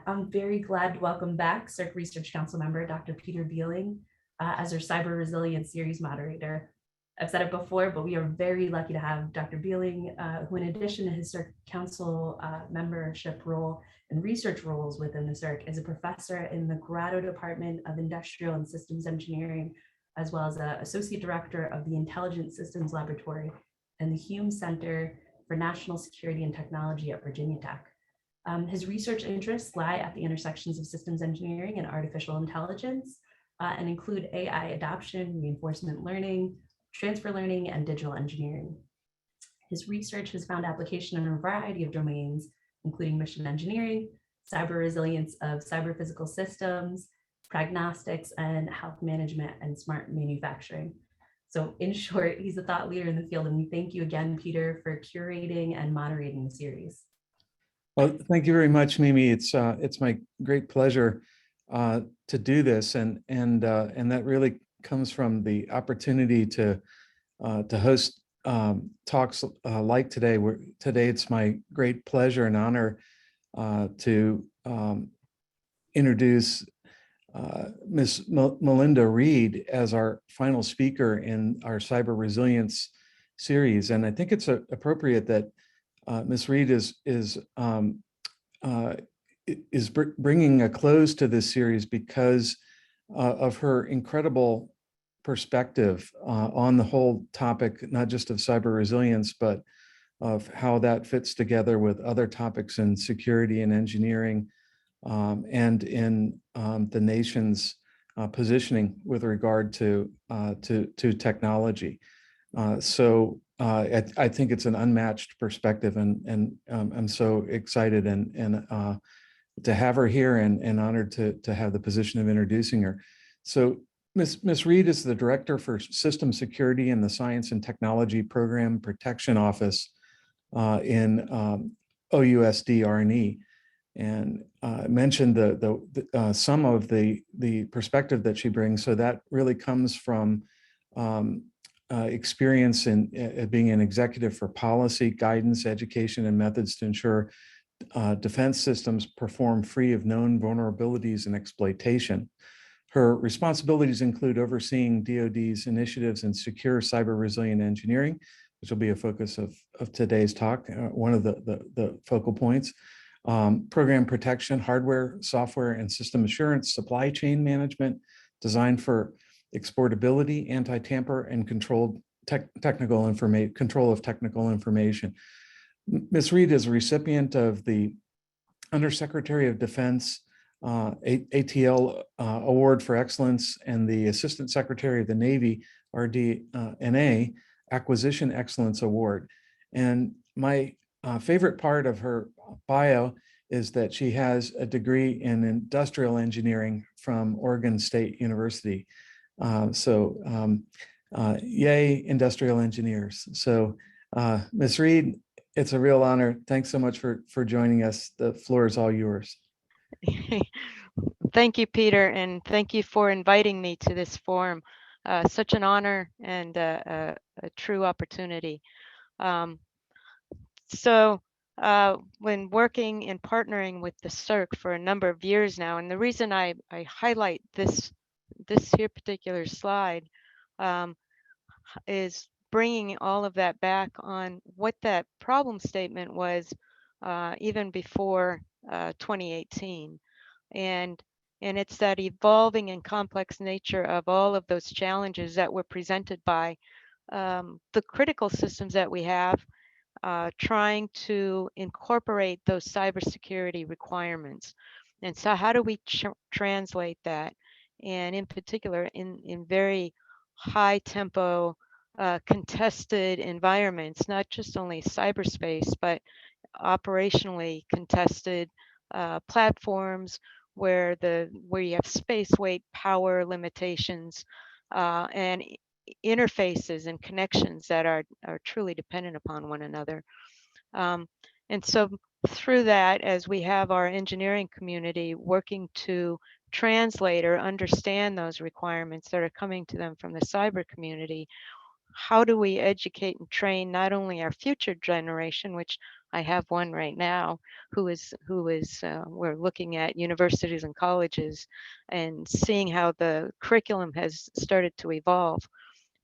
I'm very glad to welcome back SERC Research Council member, Dr. Peter Beeling, as our Cyber Resilience Series moderator. I've said it before, but we are very lucky to have Dr. Beeling, who in addition to his SERC Council membership role and research roles within the SERC, is a professor in the Grado Department of Industrial and Systems Engineering, as well as an associate director of the Intelligent Systems Laboratory and the Hume Center for National Security and Technology at Virginia Tech. His research interests lie at the intersections of systems engineering and artificial intelligence, and include AI adoption, reinforcement learning, transfer learning, and digital engineering. His research has found application in a variety of domains, including mission engineering, cyber resilience of cyber physical systems, prognostics, and health management and smart manufacturing. So in short, he's a thought leader in the field, and we thank you again, Peter, for curating and moderating the series. Well, thank you very much, Mimi. It's my great pleasure to do this, and that really comes from the opportunity to host talks like today. Today it's my great pleasure and honor to introduce Ms. Melinda Reed as our final speaker in our cyber resilience series, and I think it's appropriate that Ms. Reed is bringing a close to this series because of her incredible perspective on the whole topic, not just of cyber resilience, but of how that fits together with other topics in security and engineering, and in the nation's positioning with regard to technology. I think it's an unmatched perspective, and I'm so excited and to have her here and honored to have the position of introducing her. So Ms. Reed is the Director for Systems Security in the Science and Technology Program Protection Office in OUSD R&E, and mentioned some of the perspective that she brings. So that really comes from experience in being an executive for policy, guidance, education, and methods to ensure defense systems perform free of known vulnerabilities and exploitation. Her responsibilities include overseeing DoD's initiatives in secure cyber resilient engineering, which will be a focus of today's talk, one of the focal points. Program protection, hardware, software, and system assurance, supply chain management, designed for exportability, anti-tamper, and control of technical information. Ms. Reed is a recipient of the Undersecretary of Defense ATL Award for Excellence and the Assistant Secretary of the Navy RDNA Acquisition Excellence Award. And my favorite part of her bio is that she has a degree in industrial engineering from Oregon State University. Yay, industrial engineers. So Ms. Reed, it's a real honor. Thanks so much for joining us. The floor is all yours. Thank you, Peter, and thank you for inviting me to this forum. Such an honor and a true opportunity. When working and partnering with the SERC for a number of years now, and the reason I highlight this here particular slide is bringing all of that back on what that problem statement was even before 2018, and it's that evolving and complex nature of all of those challenges that were presented by the critical systems that we have, trying to incorporate those cybersecurity requirements. And so how do we translate that? And in particular, in very high tempo, contested environments, not just only cyberspace, but operationally contested platforms where you have space, weight, power limitations, and interfaces and connections that are truly dependent upon one another. And so through that, as we have our engineering community working to translate or understand those requirements that are coming to them from the cyber community, how do we educate and train not only our future generation, which I have one right now who is we're looking at universities and colleges and seeing how the curriculum has started to evolve,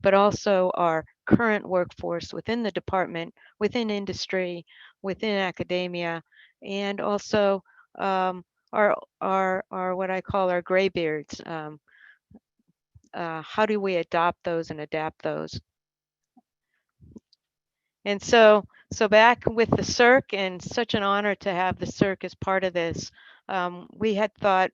but also our current workforce within the department, within industry, within academia, and also our what I call our graybeards. How do we adopt those and adapt those? And so back with the SERC, and such an honor to have the SERC as part of this, we had thought,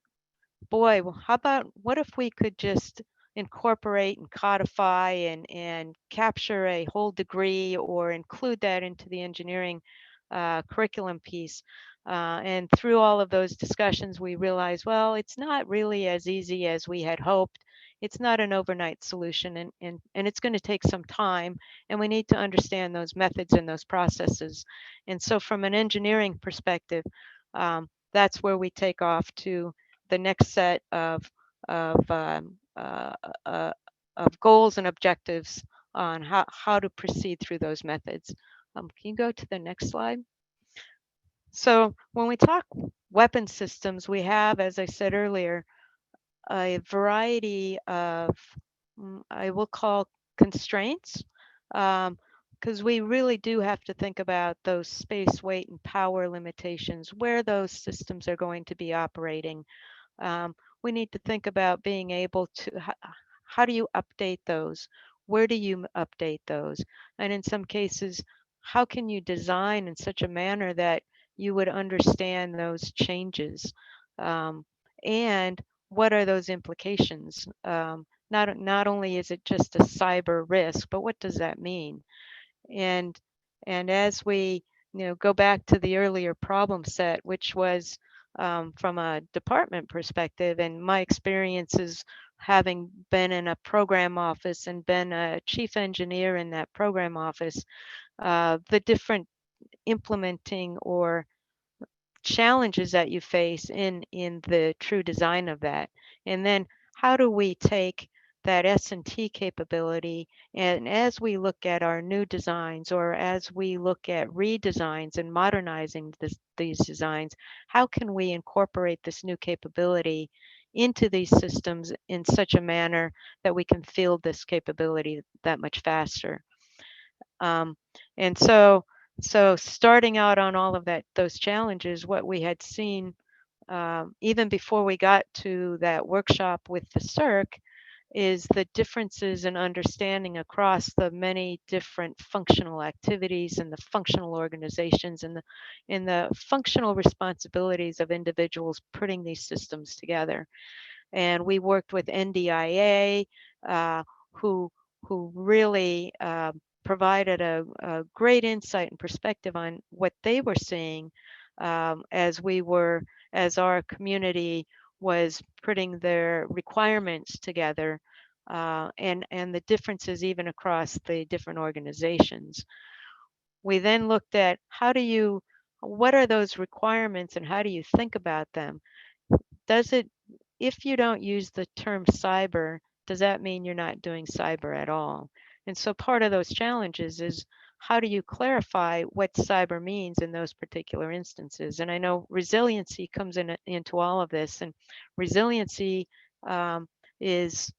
boy, well, how about what if we could just incorporate and codify and capture a whole degree or include that into the engineering curriculum piece. And through all of those discussions, we realized, well, it's not really as easy as we had hoped. It's not an overnight solution, and it's going to take some time, and we need to understand those methods and those processes. And so from an engineering perspective, that's where we take off to the next set of goals and objectives on how to proceed through those methods. Can you go to the next slide? So when we talk weapon systems, we have, as I said earlier, a variety of, I will call constraints, because we really do have to think about those space, weight, and power limitations, where those systems are going to be operating. We need to think about being able to, how do you update those? Where do you update those? And in some cases, how can you design in such a manner that you would understand those changes? And what are those implications? Not only is it just a cyber risk, but what does that mean? And as we go back to the earlier problem set, which was from a department perspective, and my experiences having been in a program office and been a chief engineer in that program office, the different implementing or challenges that you face in the true design of that. And then how do we take that S&T capability, and as we look at our new designs, or as we look at redesigns and modernizing these designs, how can we incorporate this new capability into these systems in such a manner that we can field this capability that much faster? And so starting out on all of those challenges, what we had seen even before we got to that workshop with the SERC is the differences in understanding across the many different functional activities and the functional organizations and the functional responsibilities of individuals putting these systems together. And we worked with NDIA, who really provided a great insight and perspective on what they were seeing as our community was putting their requirements together, and the differences even across the different organizations. We then looked at what are those requirements and how do you think about them? If you don't use the term cyber, does that mean you're not doing cyber at all? And so part of those challenges is, how do you clarify what cyber means in those particular instances? And I know resiliency comes into all of this, and resiliency is,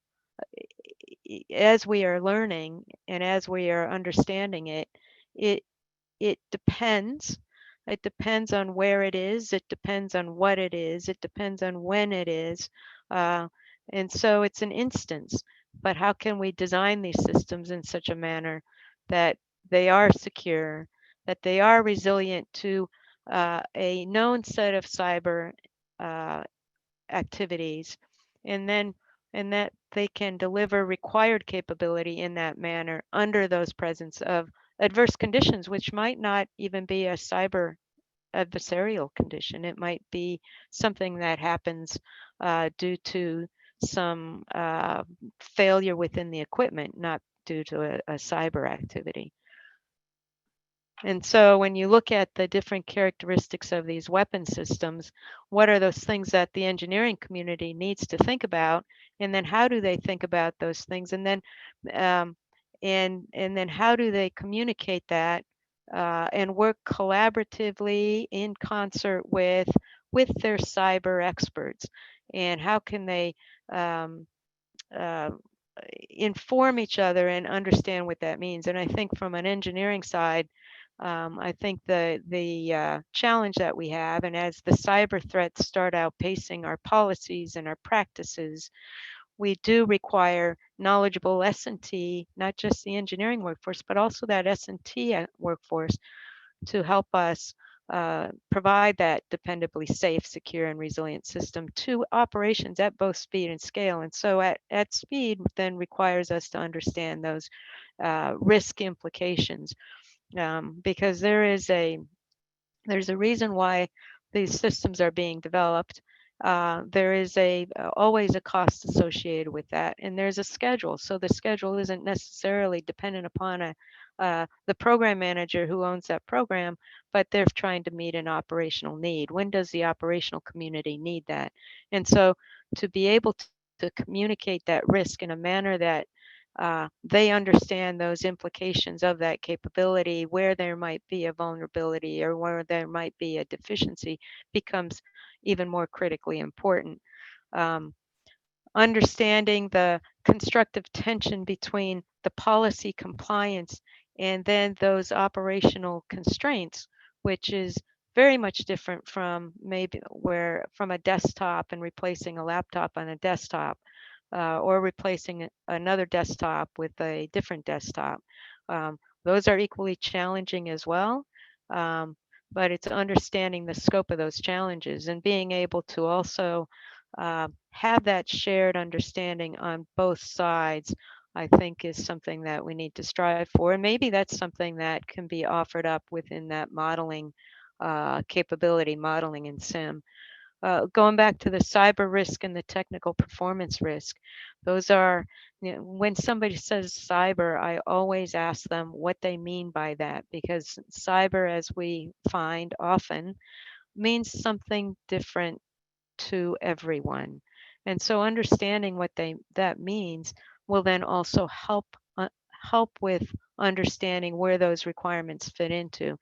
as we are learning and as we are understanding it, it depends. It depends on where it is. It depends on what it is. It depends on when it is. And so it's an instance. But how can we design these systems in such a manner that they are secure, that they are resilient to a known set of cyber activities, and that they can deliver required capability in that manner under those presence of adverse conditions, which might not even be a cyber adversarial condition. It might be something that happens due to some failure within the equipment, not due to a cyber activity. And so when you look at the different characteristics of these weapon systems, what are those things that the engineering community needs to think about? And then how do they think about those things? And then and then how do they communicate that and work collaboratively in concert with their cyber experts, and how can they um, uh, inform each other and understand what that means. And I think from an engineering side, I think the challenge that we have, and as the cyber threats start outpacing our policies and our practices, we do require knowledgeable S&T, not just the engineering workforce, but also that S&T workforce to help us provide that dependably safe, secure, and resilient system to operations at both speed and scale. And so at speed then requires us to understand those risk implications, because there's a reason why these systems are being developed. There is always a cost associated with that, and there's a schedule. So the schedule isn't necessarily dependent upon the program manager who owns that program, but they're trying to meet an operational need. When does the operational community need that? And so to be able to communicate that risk in a manner that they understand those implications of that capability, where there might be a vulnerability or where there might be a deficiency, becomes even more critically important. Um, Understanding the constructive tension between the policy compliance and then those operational constraints, which is very much different from maybe where from a desktop and replacing a laptop on a desktop, or replacing another desktop with a different desktop. Those are equally challenging as well, but it's understanding the scope of those challenges and being able to also have that shared understanding on both sides, I think is something that we need to strive for. And maybe that's something that can be offered up within that modeling capability, modeling in SIM. Going back to the cyber risk and the technical performance risk, those are, when somebody says cyber, I always ask them what they mean by that, because cyber, as we find often, means something different to everyone. And so understanding what that means will then also help with understanding where those requirements fit into.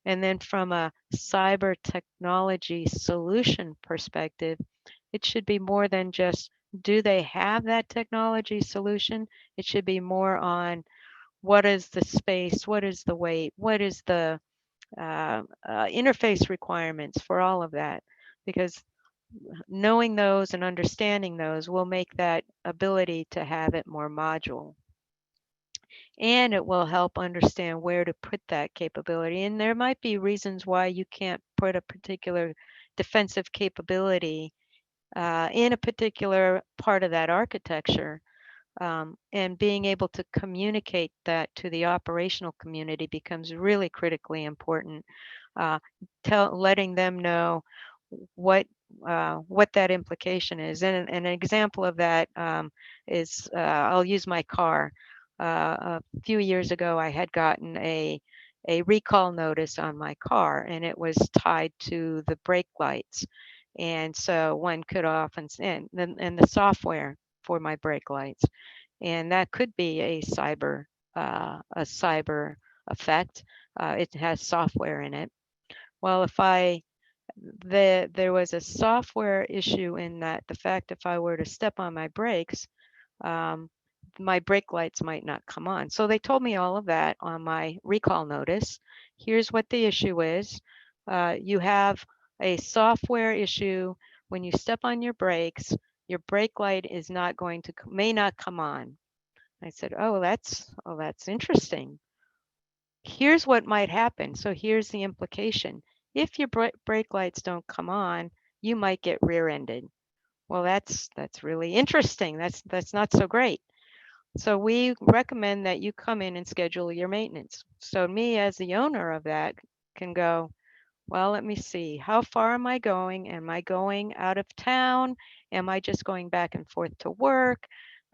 And then from a cyber technology solution perspective, it should be more than just, do they have that technology solution? It should be more on, what is the space, what is the weight, what is the interface requirements for all of that, because knowing those and understanding those will make that ability to have it more modular. And it will help understand where to put that capability. And there might be reasons why you can't put a particular defensive capability in a particular part of that architecture. And being able to communicate that to the operational community becomes really critically important. Letting them know what that implication is. And an example of that is, I'll use my car. A few years ago, I had gotten a recall notice on my car, and it was tied to the brake lights. And so one could often, and the software for my brake lights, and that could be a cyber effect. It has software in it. Well, if there was a software issue in that, the fact if I were to step on my brakes, my brake lights might not come on. So they told me all of that on my recall notice. Here's what the issue is. You have a software issue. When you step on your brakes, your brake light is not going to, may not come on. I said, oh, that's interesting. Here's what might happen. So here's the implication. If your brake lights don't come on, you might get rear-ended. Well, that's really interesting. That's not so great. So we recommend that you come in and schedule your maintenance. So me as the owner of that can go, well, let me see, how far am I going? Am I going out of town? Am I just going back and forth to work?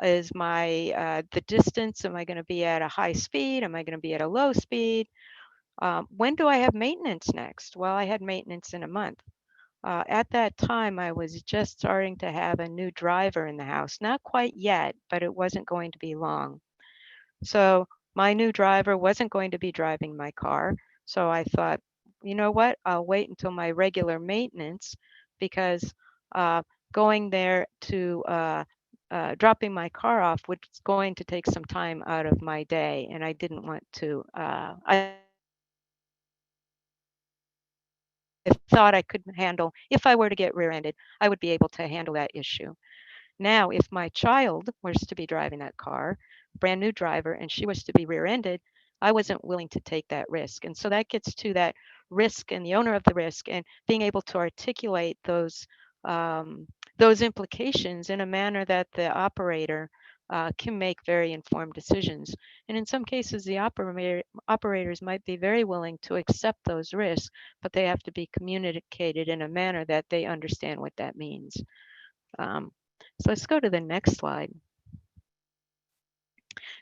Is my the distance, am I going to be at a high speed? Am I going to be at a low speed? When do I have maintenance next? Well, I had maintenance in a month. At that time, I was just starting to have a new driver in the house. Not quite yet, but it wasn't going to be long. So my new driver wasn't going to be driving my car. So I thought, you know what, I'll wait until my regular maintenance, because going there to dropping my car off was going to take some time out of my day, and I didn't want to. I thought I could handle, if I were to get rear-ended, I would be able to handle that issue. Now, if my child was to be driving that car, brand new driver, and she was to be rear-ended, I wasn't willing to take that risk. And so that gets to that risk and the owner of the risk, and being able to articulate those implications in a manner that the operator can make very informed decisions. And in some cases, the operators might be very willing to accept those risks, but they have to be communicated in a manner that they understand what that means. So let's go to the next slide.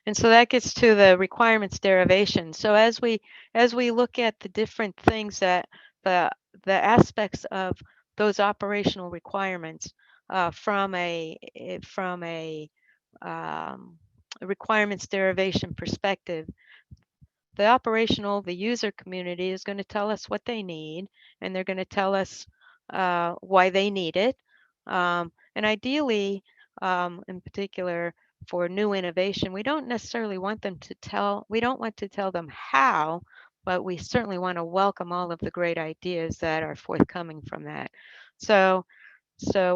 And so that gets to the requirements derivation. So as we look at the different things that the aspects of those operational requirements from a requirements derivation perspective, the user community is going to tell us what they need, and they're going to tell us why they need it. And ideally, in particular for new innovation, we don't necessarily want them to we don't want to tell them how, but we certainly want to welcome all of the great ideas that are forthcoming from that. So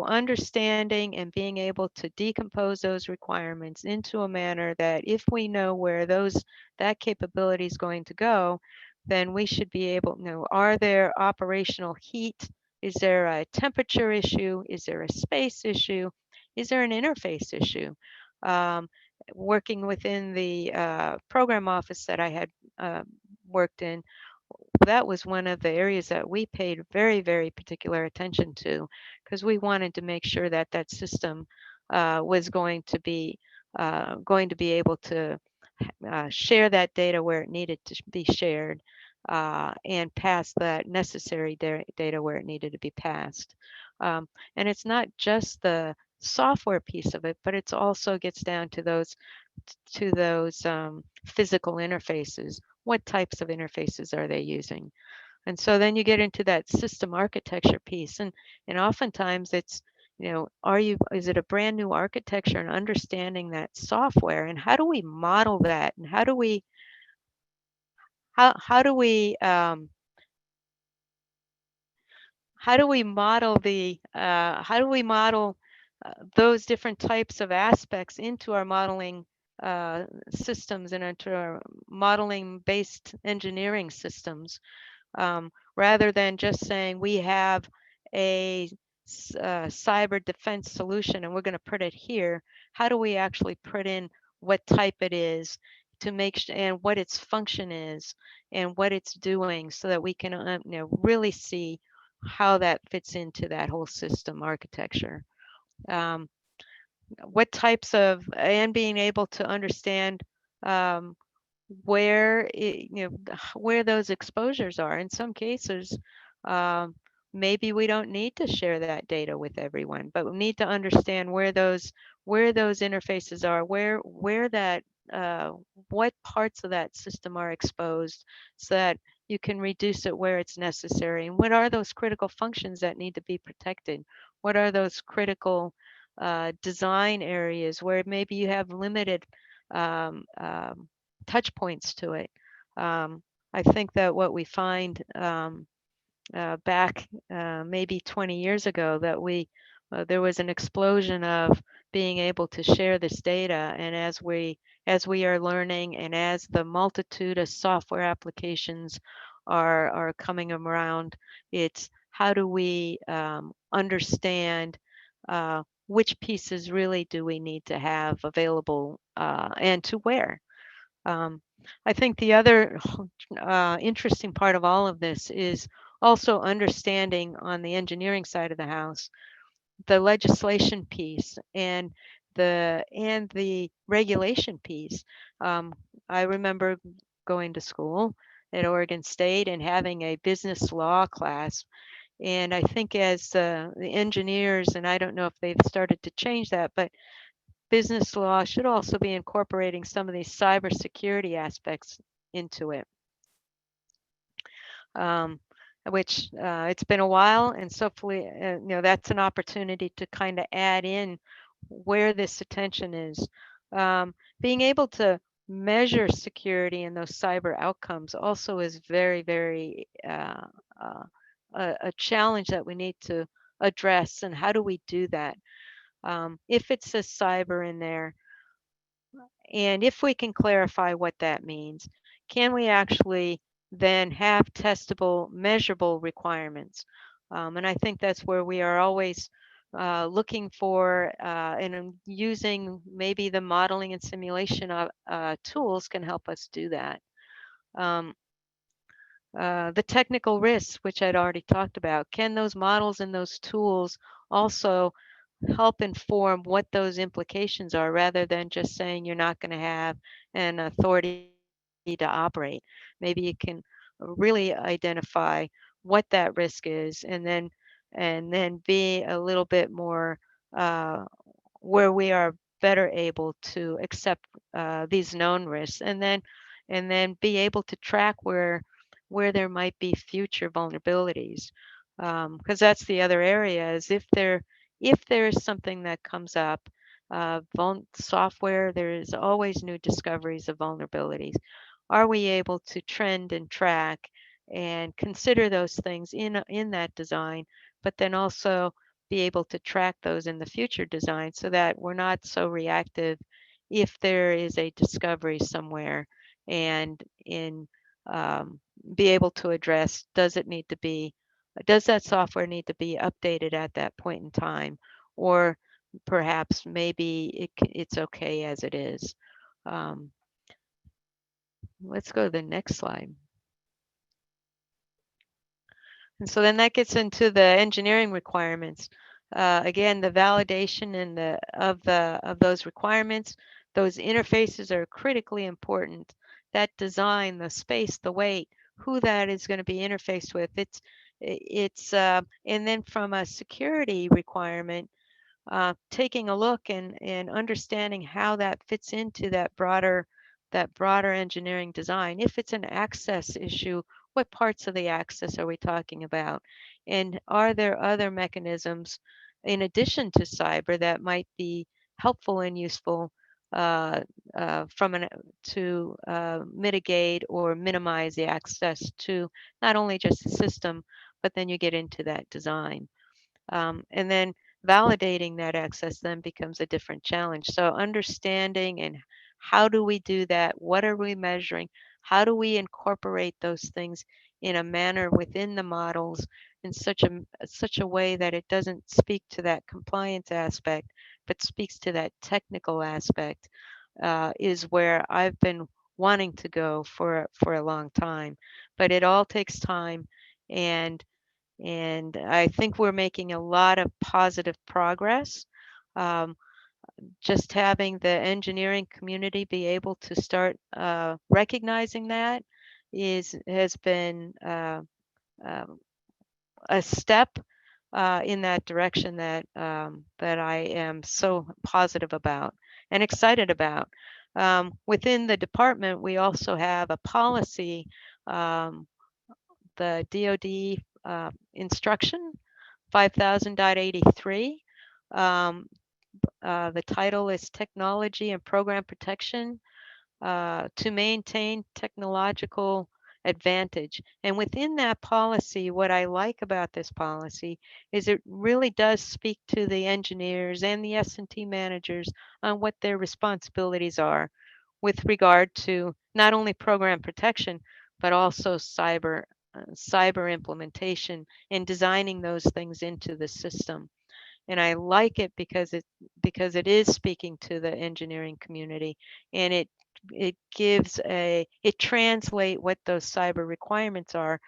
understanding and being able to decompose those requirements into a manner that if we know where that capability is going to go, then we should be able to know, are there operational heat? Is there a temperature issue? Is there a space issue? Is there an interface issue? Working within the program office that I had worked in, that was one of the areas that we paid very, very particular attention to, because we wanted to make sure that that system was going to be able to share that data where it needed to be shared, and pass that necessary data where it needed to be passed. And it's not just the software piece of it, but it's also gets down to those physical interfaces. What types of interfaces are they using? And so then you get into that system architecture piece, and oftentimes it's, is it a brand new architecture, and understanding that software, and how do we model that, and how do we model those different types of aspects into our modeling systems and into our modeling based engineering systems, rather than just saying we have a cyber defense solution and we're going to put it here. How do we actually put in what type it is, to make and what its function is and what it's doing, so that we can really see how that fits into that whole system architecture. What types of, and being able to understand where where those exposures are. In some cases, maybe we don't need to share that data with everyone, but we need to understand where those interfaces are, where that what parts of that system are exposed, so that you can reduce it where it's necessary. And what are those critical functions that need to be protected? What are those critical design areas where maybe you have limited touch points to it? I think that what we find back maybe 20 years ago, that there was an explosion of being able to share this data, and as we are learning, and as the multitude of software applications are coming around, it's how do we understand which pieces really do we need to have available, and to where. I think the other interesting part of all of this is also understanding, on the engineering side of the house, the legislation piece and the regulation piece. I remember going to school at Oregon State and having a business law class. And I think as the engineers, and I don't know if they've started to change that, but business law should also be incorporating some of these cybersecurity aspects into it. which it's been a while, and so hopefully, that's an opportunity to kind of add in where this attention is. Being able to measure security and those cyber outcomes also is very, very a challenge that we need to address. And how do we do that? If it says cyber in there, and if we can clarify what that means, can we actually then have testable, measurable requirements? And I think that's where we are always looking for, and using maybe the modeling and simulation tools can help us do that. The technical risks, which I'd already talked about, can those models and those tools also help inform what those implications are, rather than just saying you're not going to have an authority to operate? Maybe you can really identify what that risk is, and then be a little bit more where we are better able to accept these known risks, and then be able to track where there might be future vulnerabilities, because that's the other area, is if there is something that comes up, software, there is always new discoveries of vulnerabilities. Are we able to trend and track and consider those things in that design, but then also be able to track those in the future design, so that we're not so reactive if there is a discovery somewhere, and be able to address, does that software need to be updated at that point in time, or perhaps maybe it's okay as it is. Let's go to the next slide. And so then that gets into the engineering requirements. Again, the validation and of those requirements, those interfaces are critically important. That design, the space, the weight, who that is going to be interfaced with. And then from a security requirement, taking a look and understanding how that fits into that broader engineering design. If it's an access issue, what parts of the access are we talking about? And are there other mechanisms in addition to cyber that might be helpful and useful to mitigate or minimize the access to not only just the system, but then you get into that design. And then validating that access then becomes a different challenge. So understanding and how do we do that? What are we measuring? How do we incorporate those things in a manner within the models in such a way that it doesn't speak to that compliance aspect, but speaks to that technical aspect, is where I've been wanting to go for a long time. But it all takes time, and I think we're making a lot of positive progress. Just having the engineering community be able to start recognizing that has been a step in that direction that I am so positive about and excited about. Within the department, we also have a policy, the DoD instruction 5000.83. The title is Technology and Program Protection to maintain technological advantage. And within that policy, what I like about this policy is it really does speak to the engineers and the S&T managers on what their responsibilities are with regard to not only program protection, but also cyber implementation and designing those things into the system. And I like it because it is speaking to the engineering community, and it translate what those cyber requirements are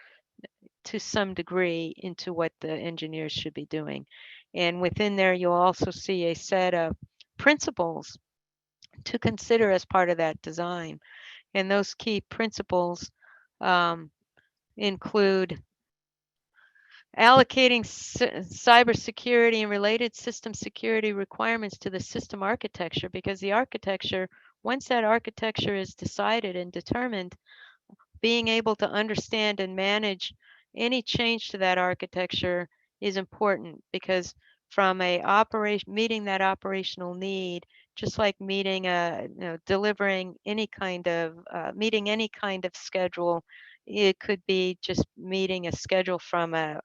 to some degree into what the engineers should be doing. And within there, you'll also see a set of principles to consider as part of that design. And those key principles include allocating cybersecurity and related system security requirements to the system architecture, because the architecture, once that architecture is decided and determined, being able to understand and manage any change to that architecture is important, because from a operation, meeting that operational need, just like meeting delivering any kind of meeting any kind of schedule, it could be just meeting a schedule from a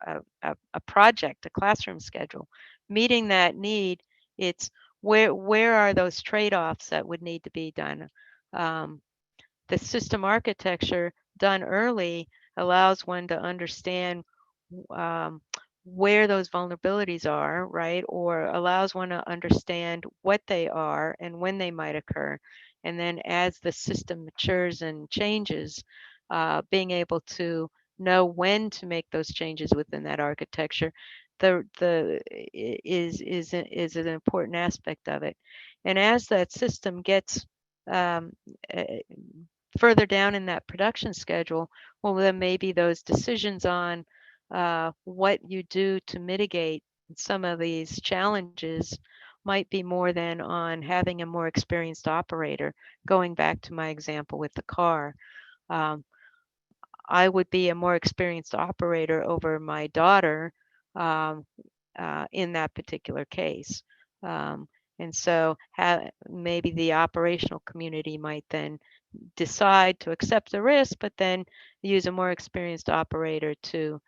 project, a classroom schedule. Meeting that need, it's where are those trade-offs that would need to be done. The system architecture done early allows one to understand um, where those vulnerabilities are, right? Or allows one to understand what they are and when they might occur. And then as the system matures and changes, being able to know when to make those changes within that architecture, is an important aspect of it. And as that system gets um, further down in that production schedule, well, then maybe those decisions on what you do to mitigate some of these challenges might be more than on having a more experienced operator. Going back to my example with the car, um, I would be a more experienced operator over my daughter um, in that particular case. Um, and so maybe the operational community might then decide to accept the risk, but then use a more experienced operator to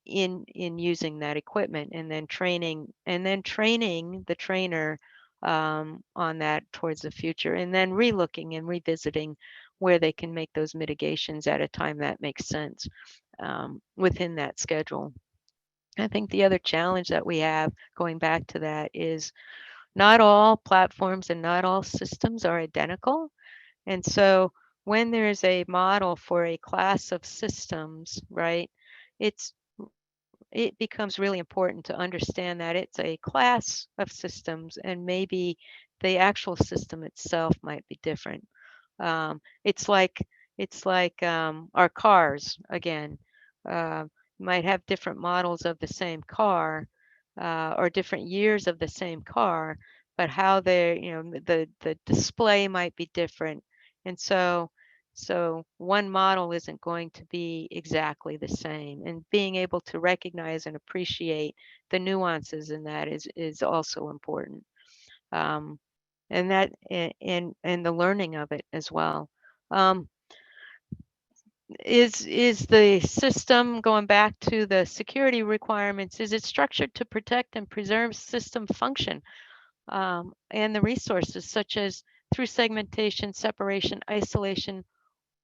in using that equipment, and then training the trainer on that towards the future, and then relooking and revisiting where they can make those mitigations at a time that makes sense within that schedule. I think the other challenge that we have, going back to that, is not all platforms and not all systems are identical. And so when there's a model for a class of systems, right, it becomes really important to understand that it's a class of systems, and maybe the actual system itself might be different. It's like our cars again. Uh, might have different models of the same car, or different years of the same car, but how they're, the display might be different. And so one model isn't going to be exactly the same, and being able to recognize and appreciate the nuances in that is also important. Um, and that and the learning of it as well. Um, is the system, going back to the security requirements, is it structured to protect and preserve system function and the resources, such as through segmentation, separation, isolation,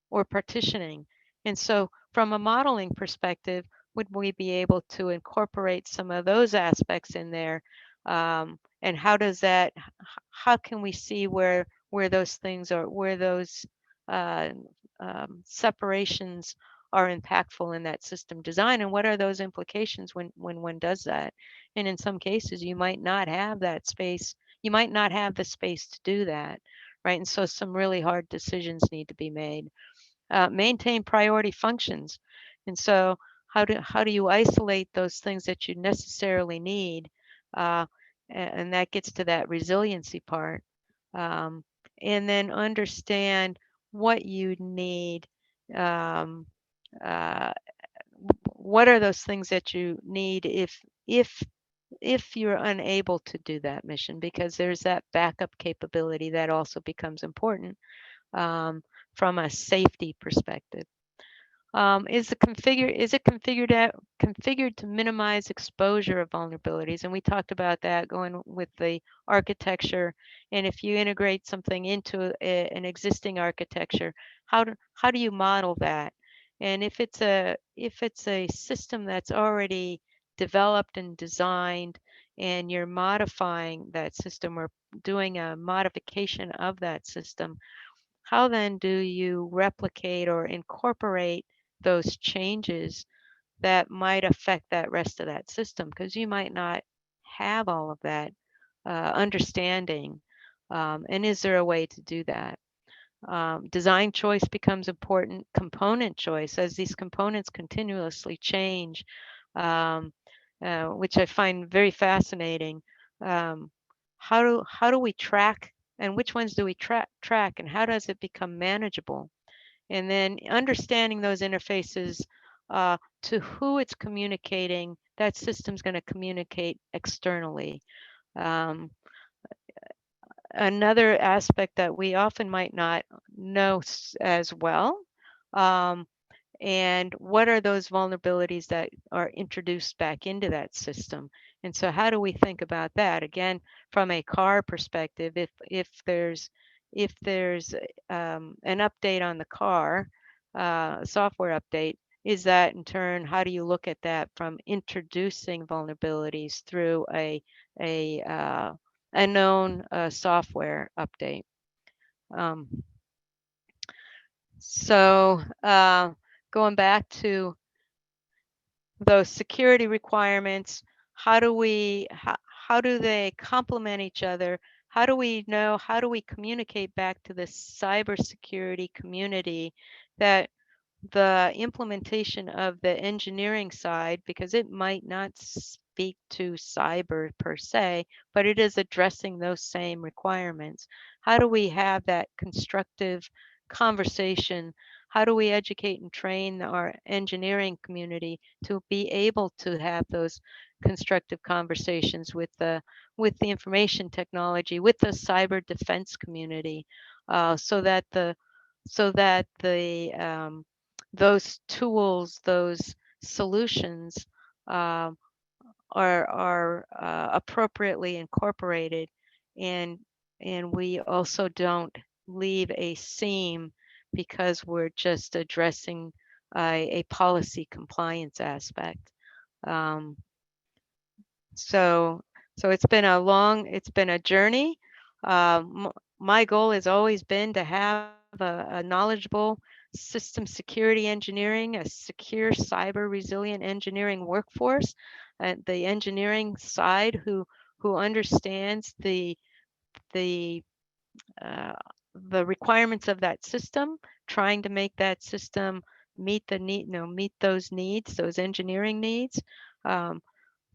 or partitioning? And so from a modeling perspective, would we be able to incorporate some of those aspects in there? And how can we see where those things are, where those uh, separations are impactful in that system design, and what are those implications when one does that? And in some cases, you might not have that space. You might not have the space to do that, right? And so some really hard decisions need to be made. Maintain priority functions. And so how do you isolate those things that you necessarily need? And that gets to that resiliency part. Um, and then understand what you need. Um, uh, what are those things that you need if you're unable to do that mission, because there's that backup capability that also becomes important from a safety perspective. Is it configured to minimize exposure of vulnerabilities? And we talked about that going with the architecture. And if you integrate something into an existing architecture, how do you model that? And if it's a system that's already developed and designed, and you're modifying that system or doing a modification of that system, how then do you replicate or incorporate those changes that might affect that rest of that system? Because you might not have all of that understanding. And is there a way to do that? Design choice becomes important. Component choice, as these components continuously change, which I find very fascinating. How do we track, and which ones do we track, and how does it become manageable? and then understanding those interfaces to who it's communicating. That system's going to communicate externally. Um, Another aspect that we often might not know as well, and what are those vulnerabilities that are introduced back into that system. And so how do we think about that? Again, from a car perspective, if there's an update on the car, software update, is that in turn, how do you look at that from introducing vulnerabilities through a known software update? Um, so going back to those security requirements, how do they complement each other? How do we know, how do we communicate back to the cybersecurity community that the implementation of the engineering side, because it might not speak to cyber per se, but it is addressing those same requirements. How do we have that constructive conversation? How do we educate and train our engineering community to be able to have those constructive conversations with the information technology, with the cyber defense community, so that those tools, those solutions are appropriately incorporated, and we also don't leave a seam because we're just addressing a policy compliance aspect. Um, so it's been a journey. My goal has always been to have a knowledgeable system security engineering, a secure cyber resilient engineering workforce, the engineering side who understands the uh, the requirements of that system, trying to make that system meet the need, meet those needs, those engineering needs. Um,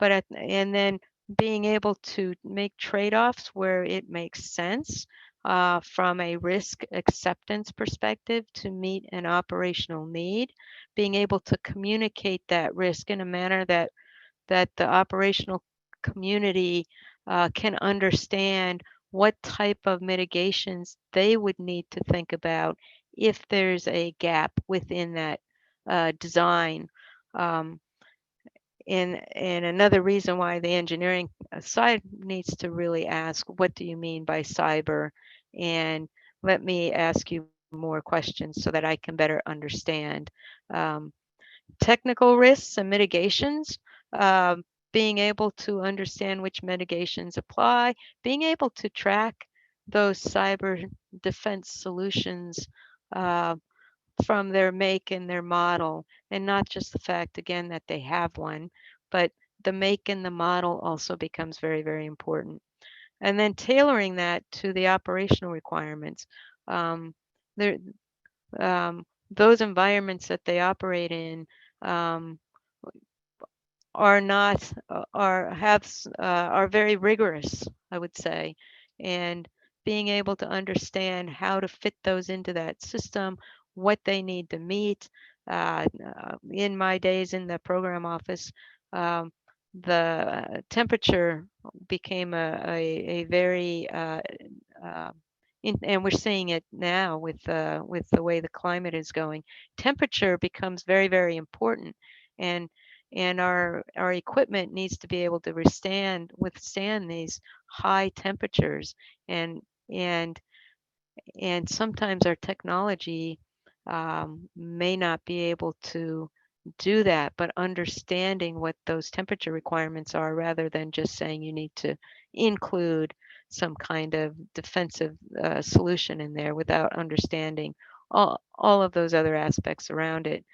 and then being able to make trade-offs where it makes sense from a risk acceptance perspective to meet an operational need, being able to communicate that risk in a manner that the operational community can understand what type of mitigations they would need to think about if there's a gap within that design. Um, and another reason why the engineering side needs to really ask, what do you mean by cyber? And let me ask you more questions so that I can better understand. Technical risks and mitigations, being able to understand which mitigations apply, being able to track those cyber defense solutions from their make and their model, and not just the fact, again, that they have one, but the make and the model also becomes very, very important. And then tailoring that to the operational requirements. There, those environments that they operate in um, are not are very rigorous, I would say, and being able to understand how to fit those into that system, what they need to meet. In my days in the program office, the temperature became a very and we're seeing it now with the way the climate is going. Temperature becomes very, very important, and our equipment needs to be able to withstand these high temperatures, and and and sometimes our technology may not be able to do that, but understanding what those temperature requirements are rather than just saying you need to include some kind of defensive solution in there without understanding all of those other aspects around it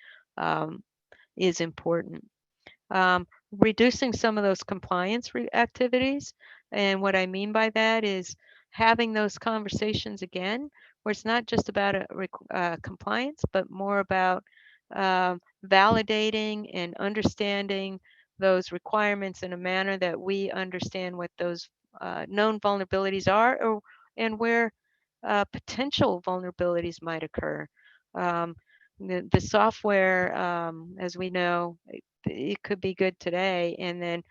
is important. Reducing some of those compliance activities. And what I mean by that is having those conversations again, where it's not just about compliance, but more about validating and understanding those requirements in a manner that we understand what those known vulnerabilities are, and where potential vulnerabilities might occur. The software, as we know, it could be good today, and then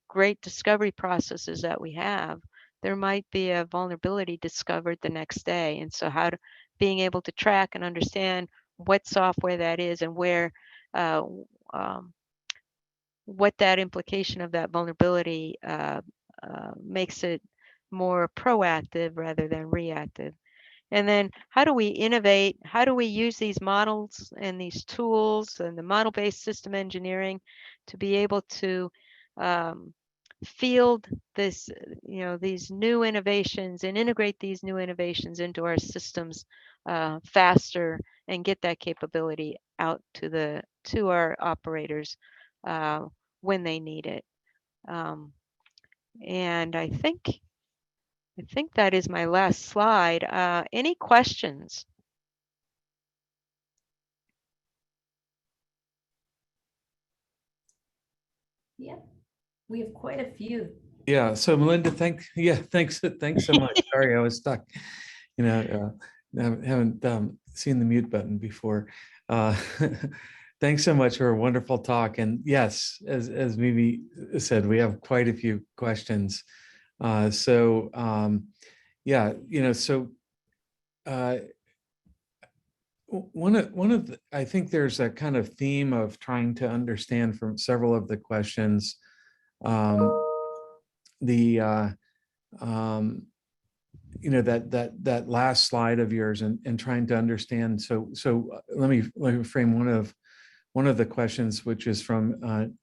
great discovery processes that we have, there might be a vulnerability discovered the next day. And so being able to track and understand what software that is and where what that implication of that vulnerability makes it more proactive rather than reactive. And then how do we innovate? How do we use these models and these tools and the model-based system engineering to be able to field this, these new innovations and integrate these new innovations into our systems faster and get that capability out to our operators when they need it. And I think that is my last slide. Any questions? Yeah, we have quite a few. Yeah. So Melinda, thanks so much. Sorry, I was stuck. Haven't seen the mute button before. Thanks so much for a wonderful talk. And yes, as Mimi said, we have quite a few questions. One of the, I think there's a kind of theme of trying to understand from several of the questions that last slide of yours and trying to understand. So let me frame one of the questions, which is from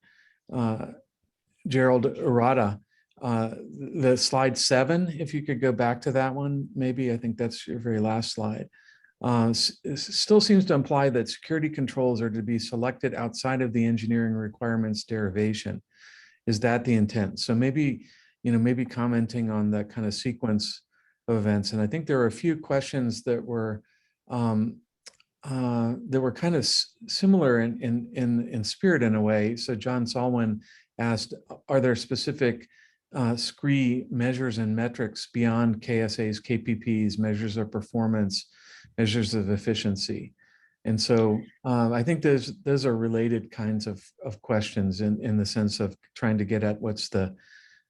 Gerald Urata. The slide 7, if you could go back to that one, maybe. I think that's your very last slide. Still seems to imply that security controls are to be selected outside of the engineering requirements derivation. Is that the intent? So maybe commenting on that kind of sequence of events. And I think there are a few questions that were kind of similar in spirit in a way. So John Salwin asked, are there specific SCRE measures and metrics beyond KSA's, KPPs, measures of performance, measures of efficiency? And so I think those are related kinds of questions in the sense of trying to get at what's the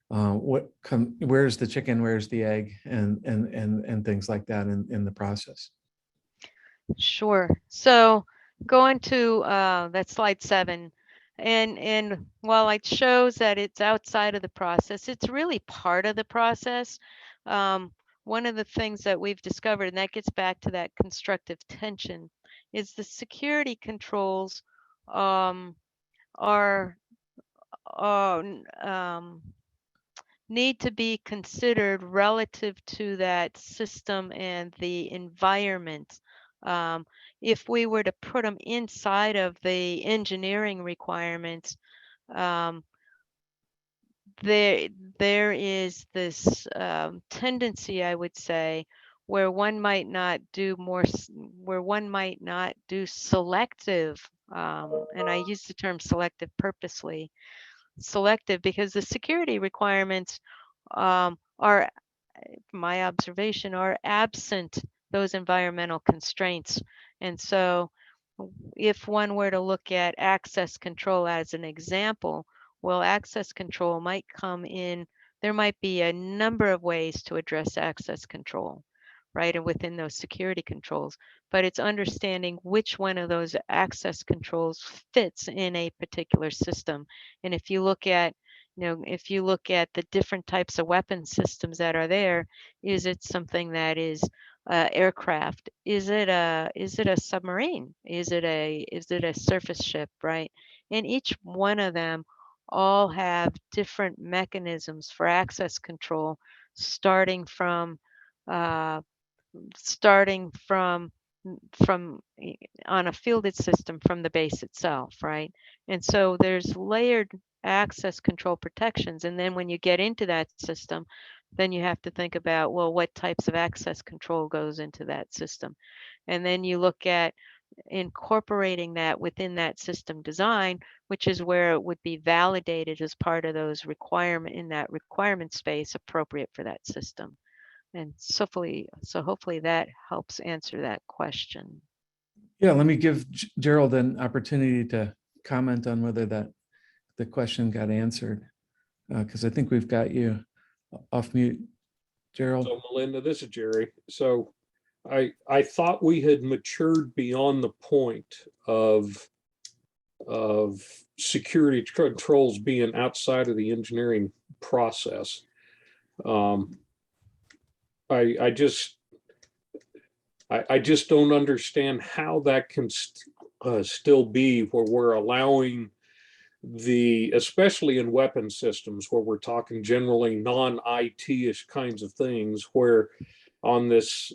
where's the chicken, where's the egg, and things like that in the process. Sure. So going to that slide 7, and while it shows that it's outside of the process, it's really part of the process. One of the things that we've discovered, and that gets back to that constructive tension, is the security controls need to be considered relative to that system and the environment. If we were to put them inside of the engineering requirements, there is this tendency, I would say, where one might not do selective, and I use the term selective purposely, selective because the security requirements are, my observation, are absent those environmental constraints. And so if one were to look at access control as an example, well, access control might come in, there might be a number of ways to address access control, right? And within those security controls, but it's understanding which one of those access controls fits in a particular system. And if you look at, the different types of weapon systems that are there, is it something that is aircraft? Is it a submarine? Is it a surface ship, right? And each one of them all have different mechanisms for access control, starting from on a fielded system from the base itself, right? And so there's layered access control protections. And then when you get into that system, then you have to think about, well, what types of access control goes into that system? And then you look at incorporating that within that system design, which is where it would be validated as part of those requirement space appropriate for that system. And hopefully that helps answer that question. Yeah, let me give Gerald an opportunity to comment on whether the question got answered, because I think we've got you off mute, Gerald. So Melinda, this is Jerry. So I thought we had matured beyond the point of security controls being outside of the engineering process. I just don't understand how that can still be where we're allowing especially in weapon systems where we're talking generally non-IT-ish kinds of things, where on this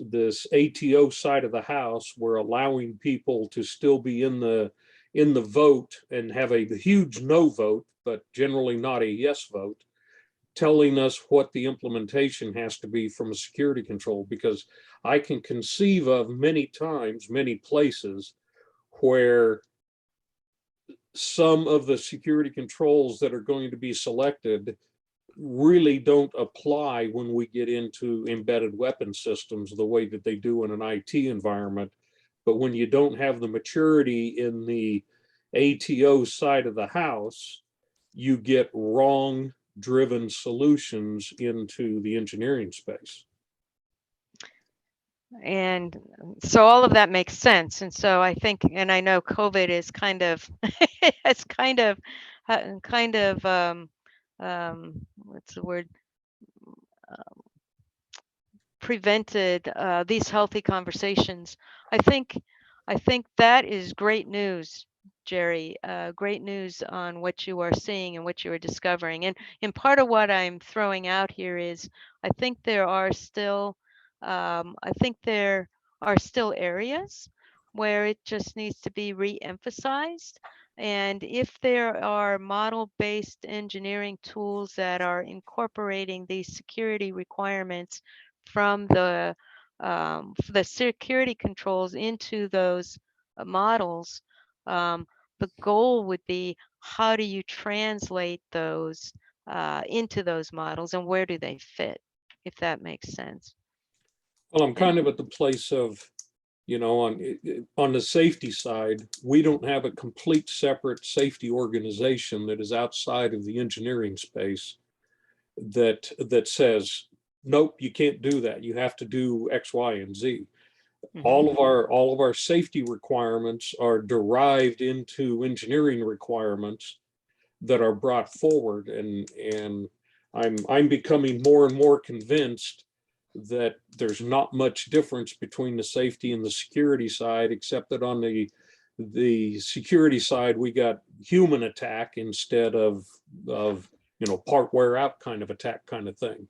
ATO side of the house, we're allowing people to still be in the vote and have a huge no vote, but generally not a yes vote, telling us what the implementation has to be from a security control. Because I can conceive of many times, many places where some of the security controls that are going to be selected really don't apply when we get into embedded weapon systems the way that they do in an IT environment. But when you don't have the maturity in the ATO side of the house, you get wrong driven solutions into the engineering space. And so all of that makes sense. And so I think, and I know COVID is kind of, it's kind of what's the word? Prevented these healthy conversations. I think that is great news, Jerry. Great news on what you are seeing and what you are discovering. And part of what I'm throwing out here is I think there are still areas where it just needs to be re-emphasized. And if there are model-based engineering tools that are incorporating these security requirements from the security controls into those models, the goal would be, how do you translate those into those models, and where do they fit, if that makes sense? Well, I'm kind of at the place of, on the safety side, we don't have a complete separate safety organization that is outside of the engineering space that says, nope, you can't do that. You have to do X, Y, and Z. Mm-hmm. All of our safety requirements are derived into engineering requirements that are brought forward, and I'm becoming more and more convinced that there's not much difference between the safety and the security side, except that on the security side we got human attack instead of part wear out kind of attack kind of thing.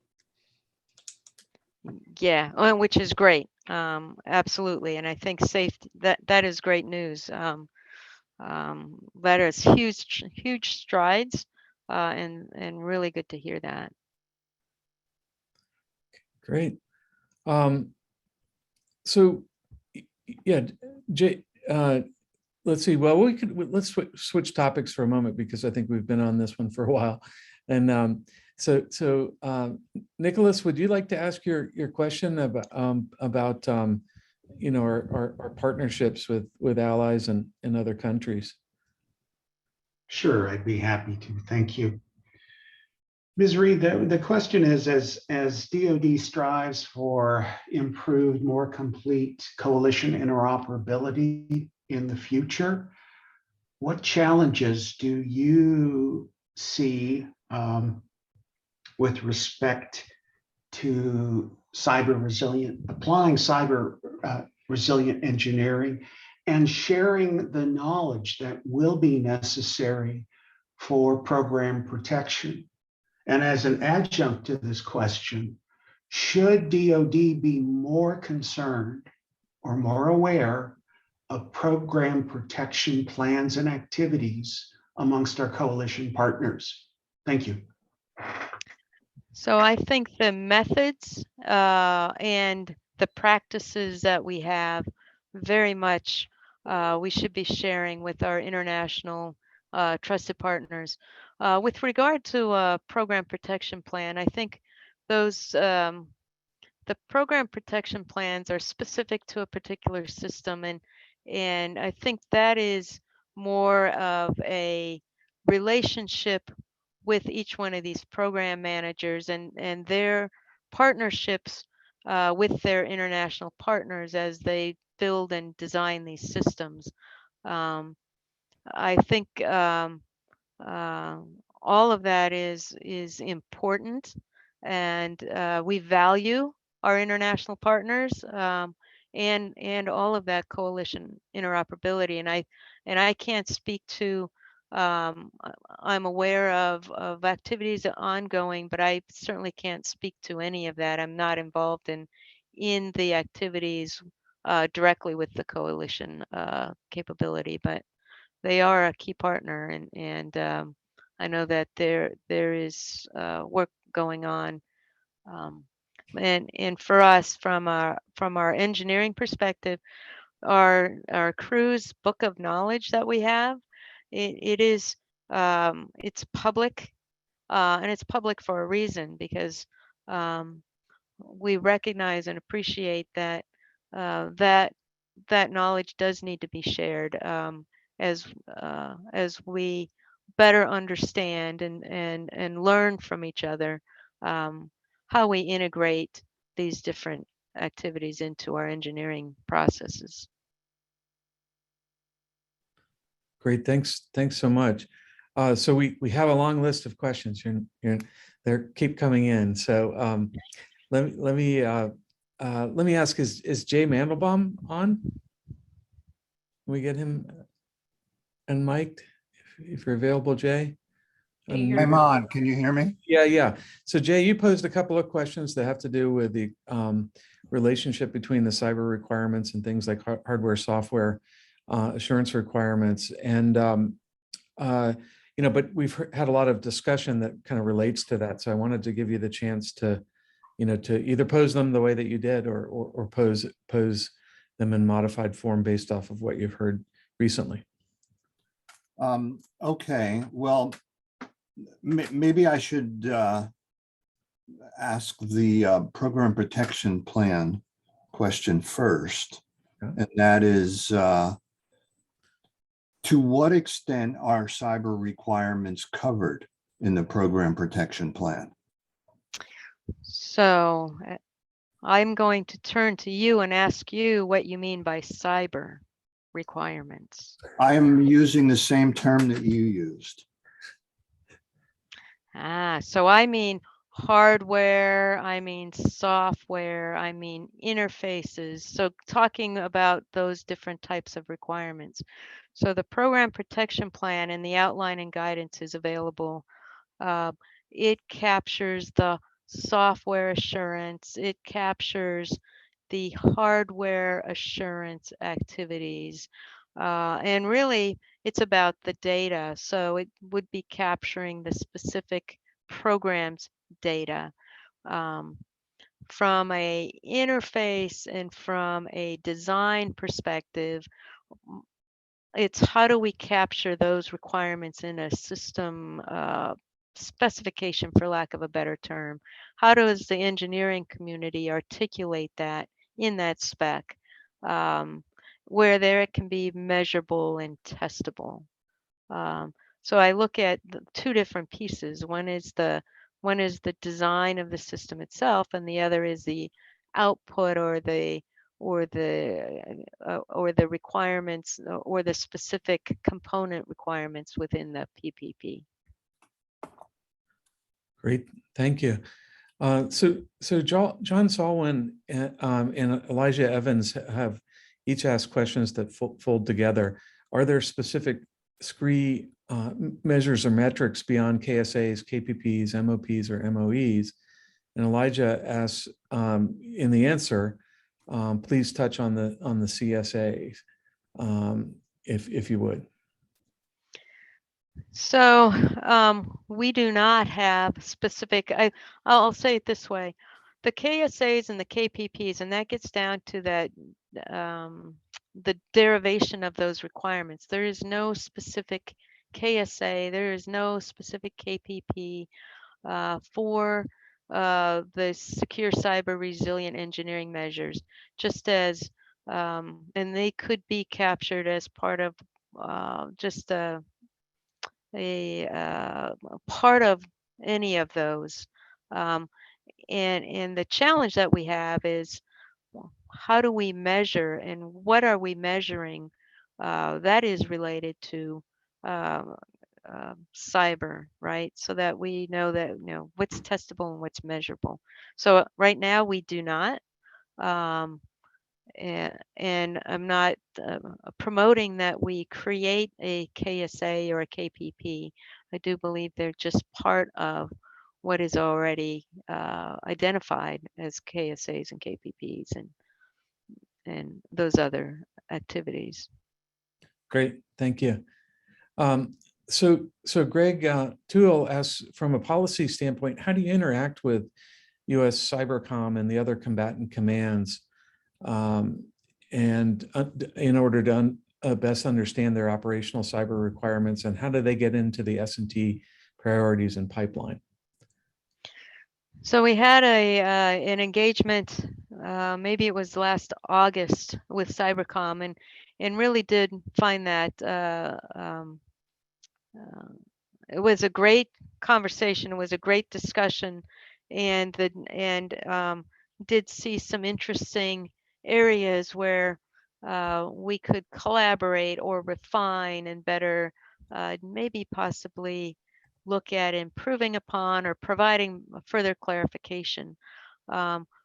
Yeah, which is great. Absolutely. And I think safety, that is great news. That is huge strides, and really good to hear that. Great. So yeah, Jay, let's see. Well, let's switch topics for a moment, because I think we've been on this one for a while. And so Nicholas, would you like to ask your question about our partnerships with allies and other countries? Sure, I'd be happy to. Thank you. Ms. Reed, the question is, as DoD strives for improved, more complete coalition interoperability in the future, what challenges do you see with respect to applying cyber resilient engineering and sharing the knowledge that will be necessary for program protection? And as an adjunct to this question, should DoD be more concerned or more aware of program protection plans and activities amongst our coalition partners? Thank you. So I think the methods and the practices that we have, very much we should be sharing with our international trusted partners. With regard to a program protection plan, I think those the program protection plans are specific to a particular system, and I think that is more of a relationship with each one of these program managers and their partnerships with their international partners as they build and design these systems. I think all of that is important, and we value our international partners, and all of that coalition interoperability. And I can't speak to. I'm aware of activities ongoing, but I certainly can't speak to any of that. I'm not involved in the activities directly with the coalition capability, but they are a key partner, and I know that there is work going on, and for us from our engineering perspective, our cruise book of knowledge that we have, it is it's public, and it's public for a reason, because we recognize and appreciate that that knowledge does need to be shared, as we better understand and learn from each other, how we integrate these different activities into our engineering processes. Great, thanks so much. So we have a long list of questions. They keep coming in. So let me ask: Is Jay Mandelbaum on? Can we get him unmiked if you're available, Jay? I'm on. Can you hear me? Yeah. So Jay, you posed a couple of questions that have to do with the relationship between the cyber requirements and things like hardware, software assurance requirements, and but we've had a lot of discussion that kind of relates to that. So I wanted to give you the chance to, to either pose them the way that you did, or pose them in modified form based off of what you've heard recently. Okay, well, maybe I should ask the program protection plan question first. Okay. And that is, to what extent are cyber requirements covered in the program protection plan? So I'm going to turn to you and ask you what you mean by cyber requirements. I am using the same term that you used. So I mean hardware, I mean software, I mean interfaces. So talking about those different types of requirements. So the program protection plan and the outline and guidance is available. It captures the software assurance, it captures the hardware assurance activities, and really it's about the data. So it would be capturing the specific programs data, from a interface and from a design perspective. It's how do we capture those requirements in a system specification, for lack of a better term? How does the engineering community articulate that in that spec, where there it can be measurable and testable? So I look at the two different pieces. One is the design of the system itself, and the other is the output or the requirements or the specific component requirements within the PPP. Great, thank you. So John Salwin and Elijah Evans have each asked questions that fold together. Are there specific SCRE measures or metrics beyond KSAs, KPPs, MOPs, or MOEs? And Elijah asks, in the answer, please touch on the CSAs, if you would. So we do not have specific, I'll say it this way, the KSAs and the KPPs, and that gets down to that the derivation of those requirements. There is no specific KSA, there is no specific KPP for the secure cyber resilient engineering measures, just as, and they could be captured as part of just a part of any of those. And the challenge that we have is, how do we measure and what are we measuring that is related to cyber, right? So that we know that, what's testable and what's measurable. So right now we do not. And I'm not promoting that we create a KSA or a KPP. I do believe they're just part of what is already identified as KSAs and KPPs and those other activities. Great, thank you. So Greg, Tuul asks, from a policy standpoint, how do you interact with U.S. Cybercom and the other combatant commands, and in order to best understand their operational cyber requirements, and how do they get into the S&T priorities and pipeline? So we had an engagement, maybe it was last August, with Cybercom, and really did find that it was a great conversation. It was a great discussion, and did see some interesting areas where we could collaborate or refine and better, maybe possibly look at improving upon or providing further clarification.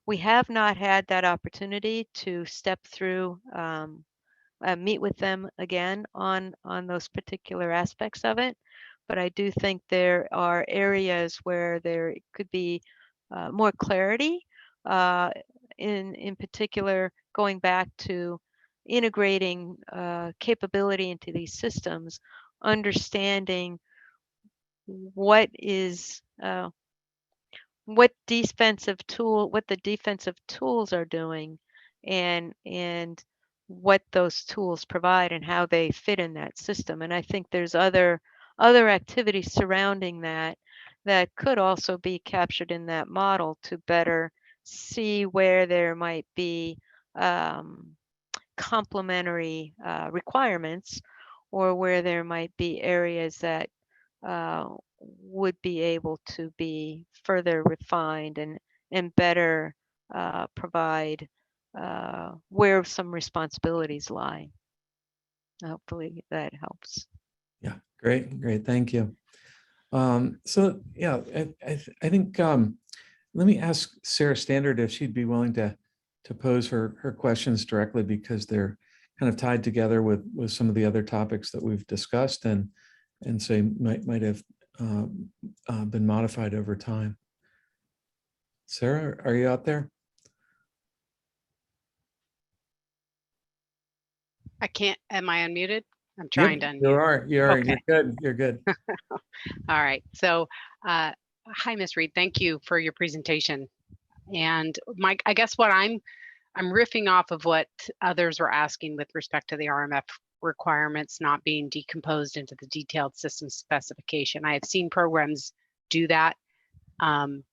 We have not had that opportunity to step through, meet with them again on those particular aspects of it. But I do think there are areas where there could be more clarity, in particular, going back to integrating capability into these systems, understanding what is what the defensive tools are doing, and what those tools provide and how they fit in that system. And I think there's other activities surrounding that could also be captured in that model to better see where there might be complementary requirements, or where there might be areas that would be able to be further refined and better provide where some responsibilities lie. Hopefully that helps. Yeah, great, thank you. So yeah, I think let me ask Sarah Standard if she'd be willing to pose her questions directly, because they're kind of tied together with some of the other topics that we've discussed, and so might have been modified over time. Sarah, are you out there? I can't, am I unmuted? I'm trying to unmute. You are, Okay. You're good. All right, so hi, Ms. Reed, thank you for your presentation. And Mike, I guess what I'm riffing off of what others were asking with respect to the RMF requirements not being decomposed into the detailed system specification. I have seen programs do that and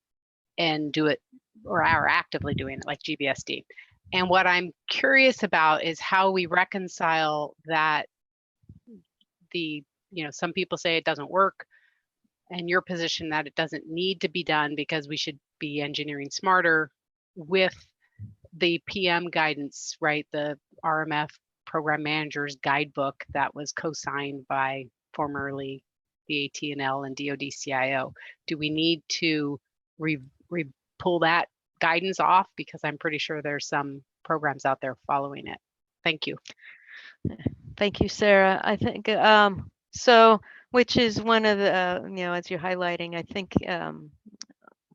do it, or are actively doing it, like GBSD. And what I'm curious about is how we reconcile that. Some people say it doesn't work, and your position that it doesn't need to be done because we should be engineering smarter, with the PM guidance, right? The RMF program manager's guidebook that was co-signed by formerly the AT&L and DoD CIO. Do we need to pull that guidance off? Because I'm pretty sure there's some programs out there following it. Thank you. Thank you, Sarah. I think so, which is one of the, as you're highlighting, I think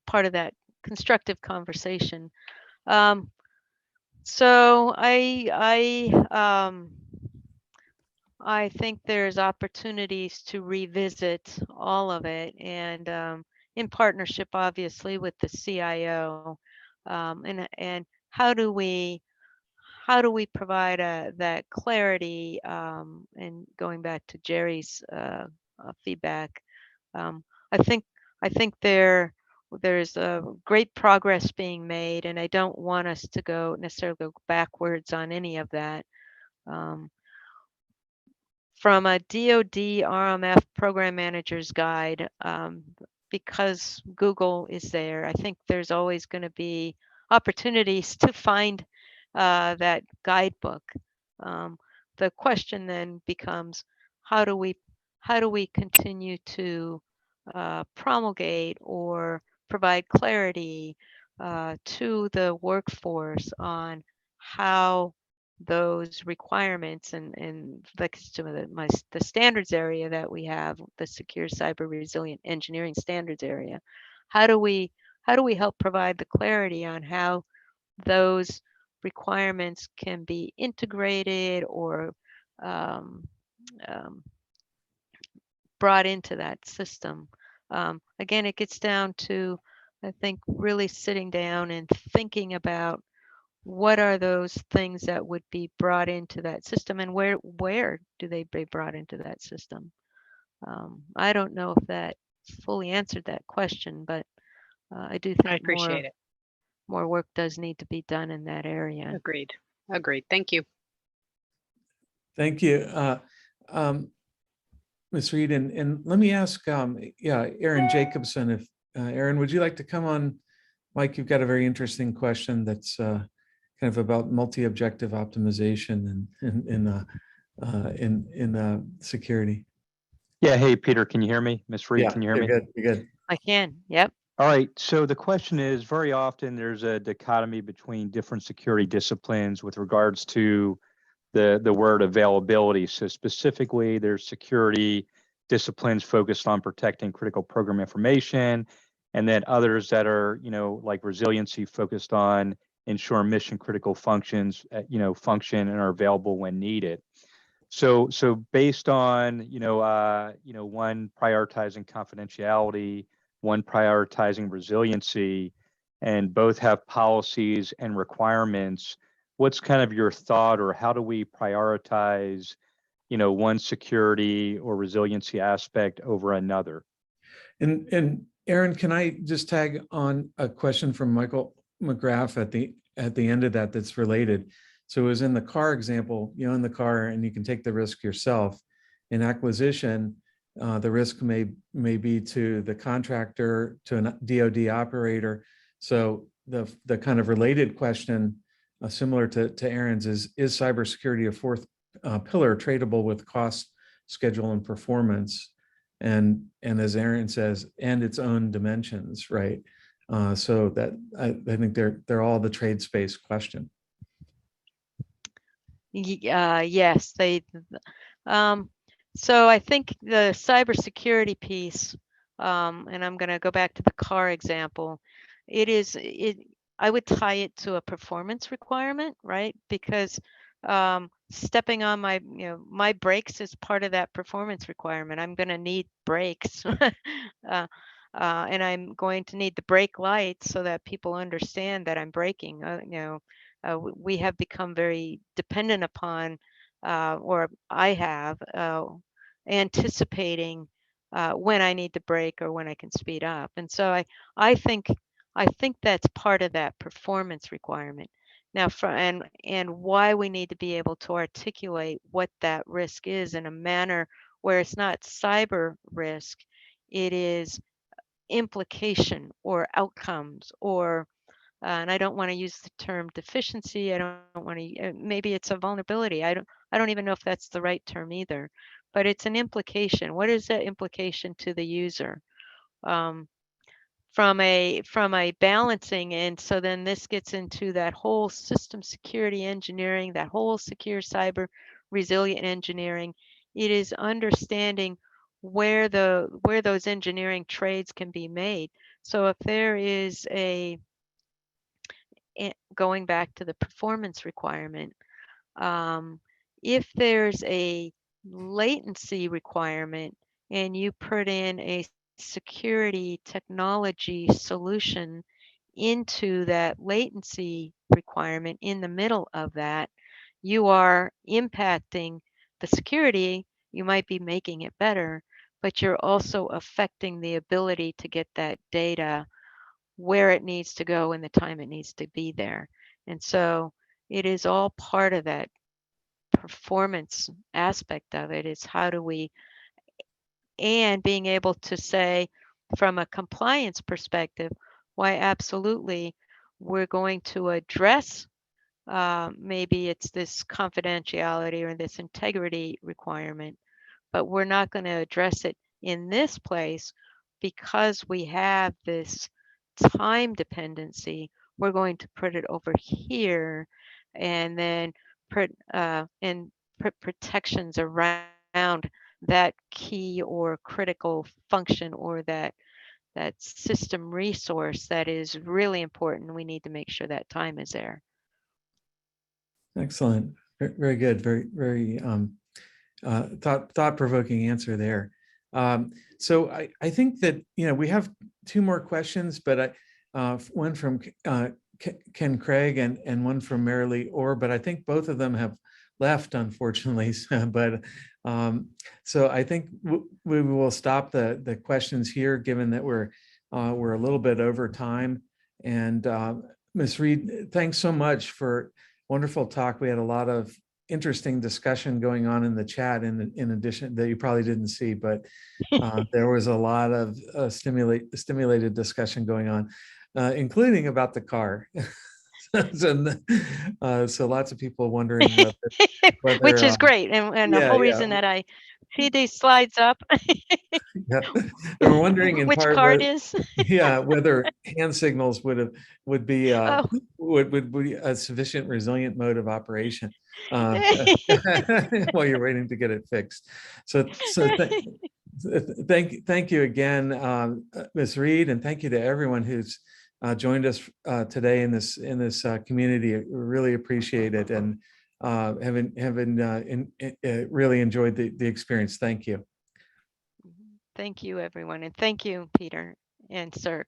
part of that constructive conversation. So I think there's opportunities to revisit all of it, and in partnership, obviously, with the CIO, and how do we provide that clarity, and going back to Jerry's feedback, I think there there's great progress being made, and I don't want us to necessarily go backwards on any of that. From a DoD RMF Program Manager's Guide, because Google is there, I think there's always going to be opportunities to find that guidebook. The question then becomes, how do we continue to promulgate or provide clarity to the workforce on how those requirements and like the standards area that we have, the Secure Cyber Resilient Engineering Standards area, how do we help provide the clarity on how those requirements can be integrated or brought into that system? Again, it gets down to, I think, really sitting down and thinking about what are those things that would be brought into that system, and where do they be brought into that system? I don't know if that fully answered that question, but I do I think appreciate it. more work does need to be done in that area. Agreed. Agreed. Thank you. Thank you, Ms. Reed. And let me ask, Aaron Jacobson, if Aaron, would you like to come on? Mike, you've got a very interesting question that's kind of about multi-objective optimization in security. Yeah. Hey, Peter, can you hear me? Ms. Reed, Yeah, can you hear me? good. You're good. I can. Yep. All right. So the question is, very often there's a dichotomy between different security disciplines with regards to the word availability. So specifically, there's security disciplines focused on protecting critical program information, and then others that are, like resiliency, focused on ensuring mission critical functions, function and are available when needed. So based on, one prioritizing confidentiality, one prioritizing resiliency, and both have policies and requirements, what's kind of your thought, or how do we prioritize, one security or resiliency aspect over another? And Aaron, can I just tag on a question from Michael McGrath at the end of that's related? So it was in the car example, in the car, and you can take the risk yourself. In acquisition, the risk may be to the contractor, to a DoD operator. So the kind of related question, similar to Aaron's, is cybersecurity a fourth pillar, tradable with cost, schedule, and performance? And as Aaron says, and its own dimensions, right? So that I think they're all the trade space question. Yes, so I think the cybersecurity piece, and I'm going to go back to the car example. I would tie it to a performance requirement, right? Because stepping on my brakes is part of that performance requirement. I'm going to need brakes, and I'm going to need the brake lights so that people understand that I'm braking. We have become very dependent upon, or I have, anticipating when I need to brake or when I can speed up. And so I think that's part of that performance requirement. Now, and why we need to be able to articulate what that risk is in a manner where it's not cyber risk, it is implication or outcomes, or and I don't want to use the term deficiency. I don't want to. Maybe it's a vulnerability. I don't even know if that's the right term either. But it's an implication. What is that implication to the user? From a balancing, and so then this gets into that whole system security engineering, that whole secure cyber resilient engineering. It is understanding where those engineering trades can be made. So if there is going back to the performance requirement, if there's a latency requirement and you put in a security technology solution into that latency requirement in the middle of that, you are impacting the security. You might be making it better, but you're also affecting the ability to get that data where it needs to go and the time it needs to be there. And so it is all part of that performance aspect of it, is how do we, and being able to say from a compliance perspective, why absolutely we're going to address maybe it's this confidentiality or this integrity requirement, but we're not going to address it in this place because we have this time dependency. We're going to put it over here, and then put protections around that key or critical function, or that system resource that is really important. We need to make sure that time is there. Excellent. Very good. Very thought-provoking answer there. So I think that, we have two more questions, but one from Ken Craig and one from Marilee Orr, but I think both of them have left, unfortunately. But so I think we will stop the questions here, given that we're a little bit over time. And Ms. Reed, thanks so much for wonderful talk. We had a lot of interesting discussion going on in the chat, in addition, that you probably didn't see, but there was a lot of stimulated discussion going on, including about the car. So lots of people wondering whether which is great, and the whole reason that I feed these slides up. Yeah, they were wondering in which part car it is. Yeah, whether hand signals would be Oh. would be a sufficient resilient mode of operation while you're waiting to get it fixed. So thank you again, Ms. Reed, and thank you to everyone who's joined us today in this community. We really appreciate it, and really enjoyed the experience. Thank you. Thank you, everyone, and thank you, Peter and SERC.